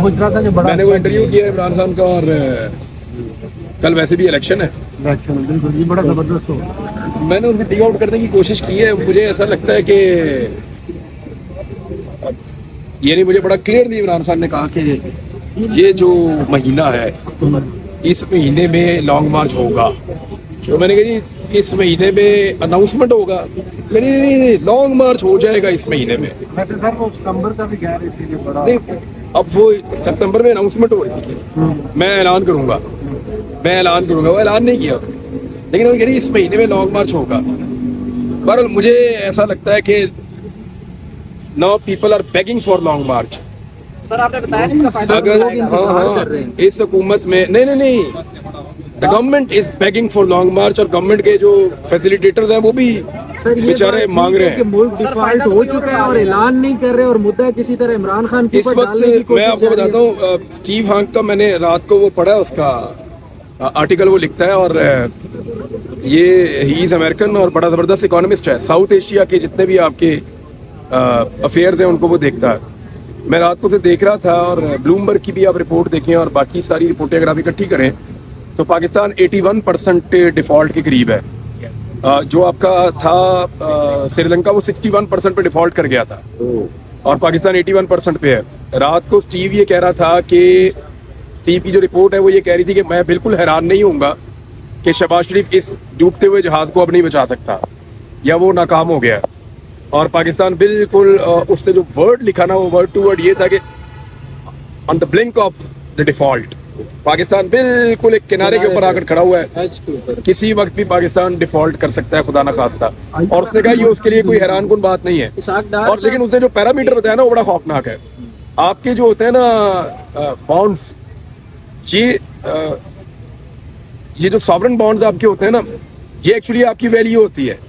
सोच रहा था कि बड़ा मैंने वो इंटरव्यू किया इमरान खान का, और कल वैसे भी इलेक्शन है, बिल्कुल ये बड़ा जबरदस्त हो। मैंने उनको टिक आउट करने की कोशिश की है। मुझे ऐसा लगता है कि ये नहीं, मुझे बड़ा क्लियरली इमरान खान ने कहा कि ये जो महीना है इस महीने में लॉन्ग मार्च होगा। तो मैंने कहा जी इस महीने में अनाउंसमेंट होगा, मैंने नहीं, लॉन्ग मार्च हो जाएगा इस महीने में। वैसे सर वो सितंबर का भी कह रहे थे कि बड़ा नहीं, अब वो सितंबर में अनाउंसमेंट हो रही थी कि मैं ऐलान करूंगा, मैं ऐलान करूंगा, वो ऐलान नहीं किया, लेकिन वो कह रही इस महीने में लॉन्ग मार्च होगा। बहरहाल मुझे ऐसा लगता है कि now people are begging for long march. Sir आपने बताया इसका फायदा अगर कर रहे हैं। इस हुकूमत में नहीं, the government is begging for long march, और गवर्नमेंट के जो फैसिलिटेटर्स हैं वो भी बेचारे मांग रहे हैं। मुल्क डिफॉल्ट हो चुका है और ऐलान नहीं कर रहे, और मुद्दा किसी तरह इमरान खान के इस ऊपर डालने की वक्त कोशिश मैं आपको जारी है। बताता हूँ, स्टीव हांक का मैंने रात को वो पढ़ा, उसका आर्टिकल वो लिखता है, और ये ही इज अमेरिकन और बड़ा ज़बरदस्त इकोनॉमिस्ट है। साउथ एशिया के जितने भी आपके अफेयर्स हैं उनको वो देखता है। मैं रात को से देख रहा था, और ब्लूमबर्ग की भी आप रिपोर्ट देखें और बाकी सारी रिपोर्टें अगर आप इकट्ठी करें तो पाकिस्तान 81% डिफ़ॉल्ट के करीब है। जो आपका था श्रीलंका वो 61% पे डिफ़ॉल्ट कर गया था, और पाकिस्तान 81% पे है। रात को स्टीव ये कह रहा था कि स्टीव की जो रिपोर्ट है वो ये कह रही थी कि मैं बिल्कुल हैरान नहीं होऊंगा कि शहबाज शरीफ इस डूबते हुए जहाज़ को अब नहीं बचा सकता या वो नाकाम हो गया। और पाकिस्तान बिल्कुल उसने जो वर्ड लिखा ना, वो वर्ड टू वर्ड ये था कि on the blink of the default. Pakistan बिल्कुल एक किनारे के ऊपर आकर खड़ा हुआ है, किसी वक्त भी पाकिस्तान डिफ़ॉल्ट कर सकता है, खुदा ना खास्ता। और उसने कहा ये उसके लिए कोई हैरानकुन बात नहीं है। और लेकिन उसने जो पैरामीटर बताया ना वो बड़ा खौफनाक है। आपके जो होते हैं ना बॉन्ड्स, ये जो सॉवरेन बॉन्ड्स आपके होते हैं ना, ये एक्चुअली आपकी वैल्यू होती है।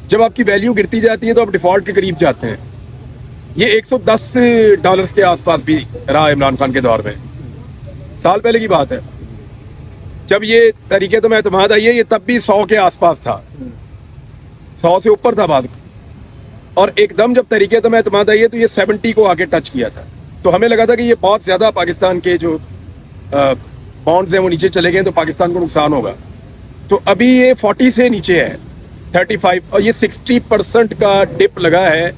जब आपकी वैल्यू गिरती जाती है तो आप डिफ़ॉल्ट के करीब जाते हैं। ये $110 के आसपास भी रहा इमरान खान के दौर में, साल पहले की बात है। जब ये तरीके तो मैं एतमाद आई है, ये तब भी 100 के आसपास था, 100 से ऊपर था बाद। और एकदम जब तरीके तो मैं एतमाद आई है तो ये 70 को आके टच किया था। तो हमें लगा था कि ये बहुत ज़्यादा पाकिस्तान के जो बॉन्ड्स हैं वो नीचे चले गए तो पाकिस्तान को नुकसान होगा। तो अभी ये 40 से नीचे है, 35, और ये 60% का डिप लगा है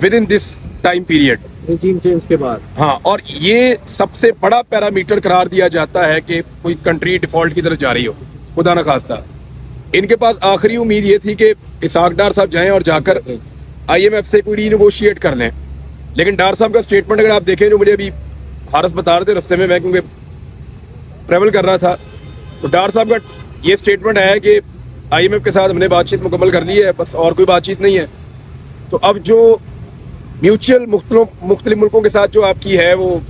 with in this time period, regime change के बाद। हाँ, और ये सबसे बड़ा पैरामीटर करार दिया जाता है कि कोई कंट्री डिफ़ॉल्ट की तरफ जा रही हो, खुदा ना खास्ता। इनके पास आखिरी उम्मीद ये थी कि इसाक डार साहब जाएं और जाकर IMF से कोई रीनेगोशिएट कर लें। लेकिन डार साहब का स्टेटमेंट अगर आप देखें, जो मुझे अभी हारस बता रहे थे रास्ते में, मैं क्योंकि ट्रैवल कर रहा था, तो डार साहब का ये स्टेटमेंट है कि IMF के साथ हमने बातचीत मुकम्मल कर ली है, बस और कोई बातचीत नहीं है। तो अब जो म्यूचुअल मुख्तलिफ मुल्कों के साथ जो आपकी है वो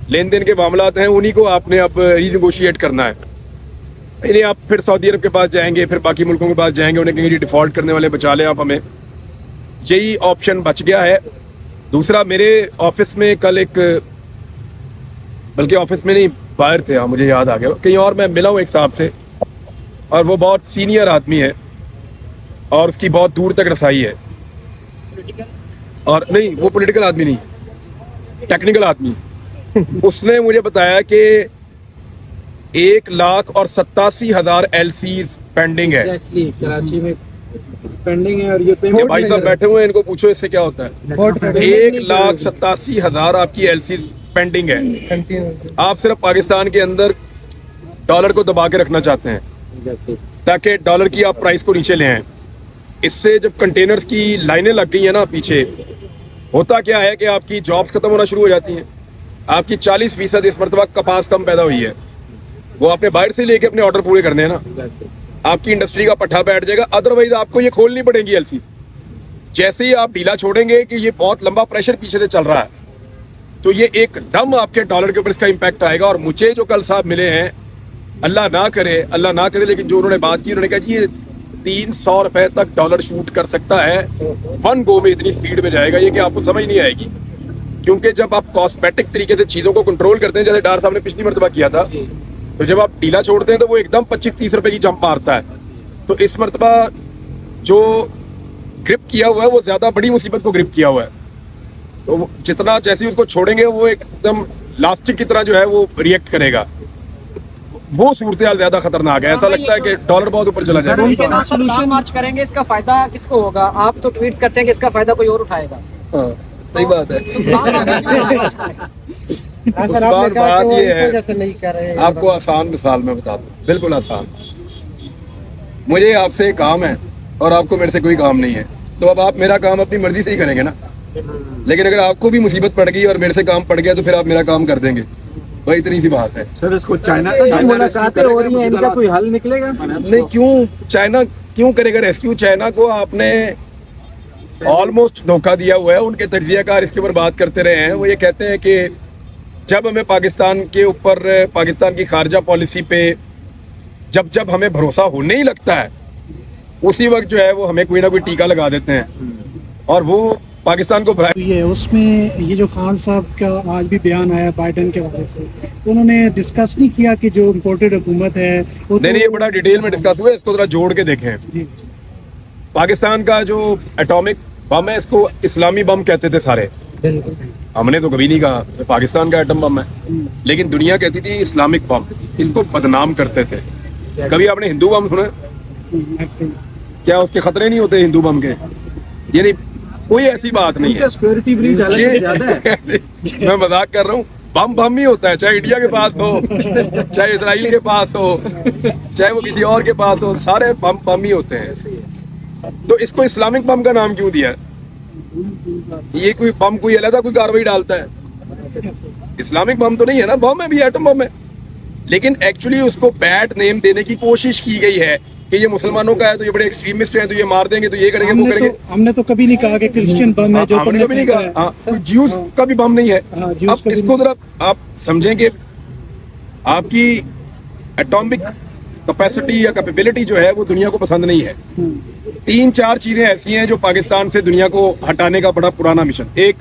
लेन देन के मामलात हैं, उन्हीं को आपने अब रीनेगोशिएट करना है। यानी आप फिर सऊदी अरब के पास जाएंगे, फिर बाकी मुल्कों के पास जाएंगे, उन्हें कहेंगे डिफ़ॉल्ट करने वाले बचा लें आप हमें। यही ऑप्शन बच गया है। दूसरा, मेरे ऑफिस में कल एक, बल्कि ऑफिस में नहीं, बाहर थे, हाँ मुझे याद आ गया, कहीं और मैं मिला हूँ एक साहब से, और वो बहुत सीनियर आदमी है और उसकी बहुत दूर तक रसाई है। और नहीं, वो पॉलिटिकल आदमी नहीं, टेक्निकल आदमी। उसने मुझे बताया कि 1,87,000 LCs पेंडिंग है। कराची में पेंडिंग है, और ये ये भाई साहब बैठे हुए हैं, इनको पूछो इससे क्या होता है। 1,87,000 आपकी LCs पेंडिंग है। आप सिर्फ पाकिस्तान के अंदर डॉलर को दबा के रखना चाहते हैं ताकि डॉलर की आप प्राइस को नीचे ले आएं। इससे जब कंटेनर्स की लाइनें लग गई हैं ना पीछे, होता क्या है कि आपकी जॉब्स खत्म होना शुरू हो जाती हैं। आपकी 40% इस मरतबा कपास कम पैदा हुई है, वो आपने बाहर से लेके अपने ऑर्डर पूरे करने हैं ना, आपकी इंडस्ट्री का पट्टा बैठ जाएगा। अदरवाइज आपको ये खोलनी पड़ेगी LC। जैसे ही आप ढीला छोड़ेंगे कि ये बहुत लंबा प्रेशर पीछे से चल रहा है, तो ये एकदम आपके डॉलर के ऊपर इसका इम्पैक्ट आएगा। और मुझे जो कल साहब मिले हैं, अल्लाह ना करे, लेकिन जो उन्होंने बात की, उन्होंने कहा जी ये 300 रुपए तक डॉलर शूट कर सकता है, वन गो में इतनी स्पीड में जाएगा ये कि आपको समझ नहीं आएगी। क्योंकि जब आप कॉस्मेटिक तरीके से चीज़ों को कंट्रोल करते हैं, जैसे डार साहब ने पिछली मरतबा किया था, तो जब आप ढीला छोड़ते हैं तो वो एकदम 25-30 रुपए की जंप मारता है। तो इस मरतबा जो ग्रिप किया हुआ है वो ज़्यादा बड़ी मुसीबत को ग्रिप किया हुआ है। तो जितना जैसे ही उसको छोड़ेंगे वो एकदम लास्टिक की तरह जो है वो रिएक्ट करेगा। वो सूरत हाल ज्यादा खतरनाक है। ऐसा लगता है कि डॉलर बहुत ऊपर चला जाएगा। उनके साथ सल्यूशन मार्च करेंगे, इसका फायदा किसको होगा? आप तो ट्वीट्स करते हैं कि इसका फायदा कोई और उठाएगा। हाँ, सही बात है। अगर बात आपने कहा कि वो ये इस है, वजह से नहीं कर रहे हैं, आपको आसान मिसाल मैं बता दूं, बिल्कुल आसान। मुझे आपसे एक काम है और आपको मेरे से कोई काम नहीं है, तो अब आप मेरा काम अपनी मर्जी से ही करेंगे ना। लेकिन अगर आपको भी मुसीबत पड़ गई और मेरे से काम पड़ गया तो फिर आप मेरा काम कर देंगे। भाई इतनी सी बात है। सर इसको चाइना सर, जो मुलाकातें हो रही हैं इनका कोई हल निकलेगा? नहीं, क्यों चाइना क्यों करेगा रेस्क्यू? चाइना को आपने ऑलमोस्ट धोखा दिया हुआ है। उनके तज्जियाकार इसके ऊपर बात करते रहे हैं। वो ये कहते हैं कि जब हमें पाकिस्तान के ऊपर, पाकिस्तान की खारजा पॉलिसी पे जब जब हमें भरोसा होने ही लगता है, उसी वक्त जो है वो हमें कोई ना कोई टीका लगा देते हैं और वो पाकिस्तान को ये उसमें ये जो खान साहब का आज भी बयान आया बाइडेन के बारे से, उन्होंने डिस्कस नहीं किया कि जो इम्पोर्टेड हुकूमत है वो नहीं, ये बड़ा डिटेल में डिस्कस हुआ है। इसको जरा जोड़ के देखें। जी। पाकिस्तान का जो एटॉमिक बम है इसको इस्लामी बम कहते थे सारे। हमने तो कभी नहीं कहा कि पाकिस्तान का एटम बम है, लेकिन दुनिया कहती थी इस्लामिक बम। इसको बदनाम करते थे। कभी आपने हिंदू बम सुना? क्या उसके खतरे नहीं होते हिंदू बम के? यानी कोई ऐसी बात नहीं है। सिक्योरिटी ब्रीच अलग से ज्यादा है। मैं मजाक कर रहा हूँ। बम बम ही होता है, चाहे इंडिया के पास हो, चाहे इजराइल के पास हो, चाहे वो किसी और के पास हो, सारे बम बम ही होते हैं। तो इसको इस्लामिक बम का नाम क्यों दिया? ये कोई बम कोई अलग कोई कार्रवाई डालता है? इस्लामिक बम तो नहीं है ना, बम है भी, एटम बम है। लेकिन एक्चुअली उसको बैड नेम देने की कोशिश की गई है कि ये मुसलमानों का है तो ये बड़े एक्सट्रीमिस्ट हैं, तो ये मार देंगे, तो ये करेंगे, वो करेंगे। हमने तो कभी नहीं कहा कि क्रिश्चियन बम है जो हमने कभी नहीं कहा। हाँ, कोई ज्यूज का भी बम नहीं है। हाँ, ज्यूज अब का भी इसको जरा आप समझें कि आपकी एटॉमिक कैपेसिटी या कैपेबिलिटी जो है वो दुनिया को पसंद नहीं है। 3-4 चीजें ऐसी हैं जो पाकिस्तान से दुनिया को हटाने का बड़ा पुराना मिशन। एक,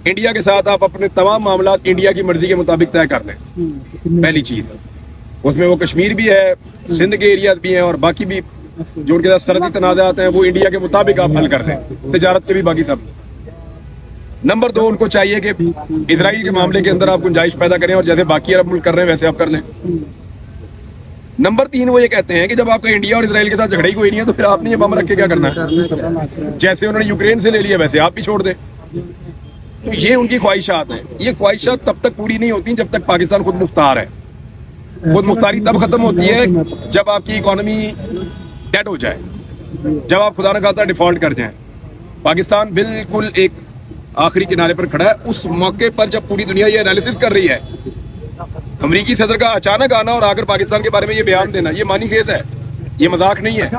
इंडिया के साथ आप अपने तमाम मामला इंडिया की मर्जी के मुताबिक तय कर दें। पहली चीज, उसमें वो कश्मीर भी है, सिंध के एरिया भी हैं और बाकी भी जो उनके साथ सरहदी तनाज़ात हैं वो इंडिया के मुताबिक आप हल कर दें, तिजारत के भी बाकी सब। नंबर 2, उनको चाहिए कि इजराइल के मामले के अंदर आप गुंजाइश पैदा करें और जैसे बाकी अरब मुल्क कर रहे हैं वैसे आप कर लें। नंबर 3, वो ये कहते हैं कि जब आपका इंडिया और इजराइल के साथ झगड़ा ही कोई नहीं है तो फिर आपने ये बम रख के क्या करना है? जैसे उन्होंने यूक्रेन से ले लिया वैसे आप भी छोड़ दें। तो ये उनकी ख्वाहिशात हैं। ये ख्वाहिशात तब तक पूरी नहीं होती जब तक पाकिस्तान खुद मुख्तार है। खुद मुख्तारी तब खत्म होती है जब आपकी इकोनॉमी डेड हो जाए, जब आप खुदा न खास्ता डिफॉल्ट कर जाएं। पाकिस्तान बिल्कुल एक आखिरी किनारे पर खड़ा है। उस मौके पर जब पूरी दुनिया ये एनालिसिस कर रही है, अमेरिकी सदर का अचानक आना और आकर पाकिस्तान के बारे में ये बयान देना, ये मानी खेत है, ये मजाक नहीं है।